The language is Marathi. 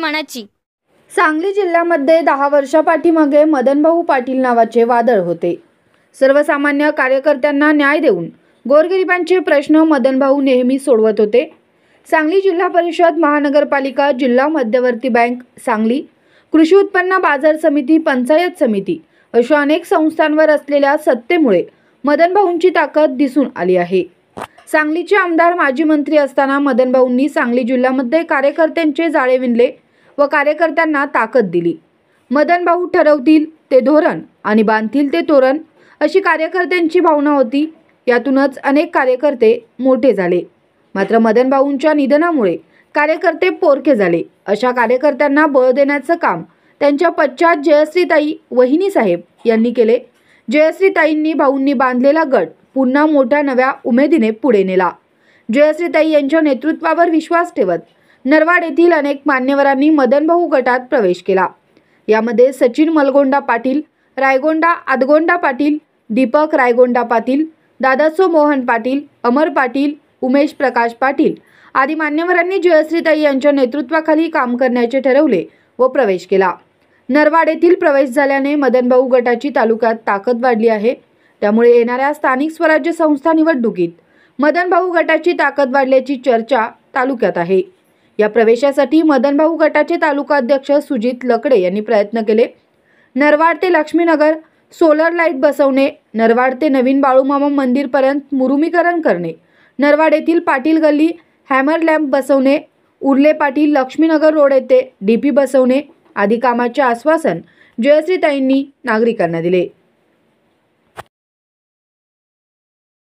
मनाची. सांगली जिल्ह्यामध्ये 10 वर्षापाठीमागे मदनभाऊ पाटील नावाचे वादळ होते. सर्वसामान्य कार्यकर्त्यांना न्याय देऊन गोरगरिबांचे प्रश्न मदनभाऊ नेहमी सोडवत होते. सांगली जिल्हा परिषद, महानगरपालिका, जिल्हा मध्यवर्ती बँक, सांगली कृषी उत्पन्न बाजार समिती, पंचायत समिती अशा अनेक संस्थांवर असलेल्या सत्तेमुळे मदनभाऊंची ताकद दिसून आली आहे. सांगलीचे आमदार, माजी मंत्री असताना मदनभाऊंनी सांगली जिल्ह्यामध्ये कार्यकर्त्यांचे जाळे विणले व कार्यकर्त्यांना ताकद दिली. मदनभाऊ ठरवतील ते धोरण आणि बांधतील ते तोरण अशी कार्यकर्त्यांची भावना होती. यातूनच अनेक कार्यकर्ते मोठे झाले. मात्र मदनभाऊंच्या निधनामुळे कार्यकर्ते पोरके झाले. अशा कार्यकर्त्यांना बळ देण्याचं काम त्यांच्या पश्चात जयश्रीताई वहिनी साहेब यांनी केले. जयश्रीताईंनी भाऊंनी बांधलेला गट पुन्हा मोठ्या नव्या उमेदीने पुढे नेला. जयश्रीताई यांच्या नेतृत्वावर विश्वास ठेवत नरवाड येथील अनेक मान्यवरांनी मदनभाऊ गटात प्रवेश केला. यामध्ये सचिन मलगोंडा पाटील, रायगोंडा आदगोंडा पाटील, दीपक रायगोंडा पाटील, दादासो मोहन पाटील, अमर पाटील, उमेश प्रकाश पाटील आदी मान्यवरांनी जयश्रीताई यांच्या नेतृत्वाखाली काम करण्याचे ठरवले व प्रवेश केला. नरवाड येथील प्रवेश झाल्याने मदनभाऊ गटाची तालुक्यात ताकद वाढली आहे. त्यामुळे येणाऱ्या स्थानिक स्वराज्य संस्था निवडणुकीत मदनभाऊ गटाची ताकद वाढल्याची चर्चा तालुक्यात आहे. या प्रवेशासाठी मदनभाऊ गटाचे तालुका अध्यक्ष सुजित लकडे यांनी प्रयत्न केले. नरवाड ते लक्ष्मीनगर सोलर लाईट बसवणे, नरवाड ते नवीन बाळूमामा मंदिरपर्यंत मुरुमीकरण करणे, नरवाड येथील पाटील गल्ली हॅमर लॅम्प बसवणे, उर्ले पाटील लक्ष्मीनगर रोड येथे डीपी बसवणे आदी कामाचे आश्वासन जयश्रीताईंनी नागरिकांना दिले.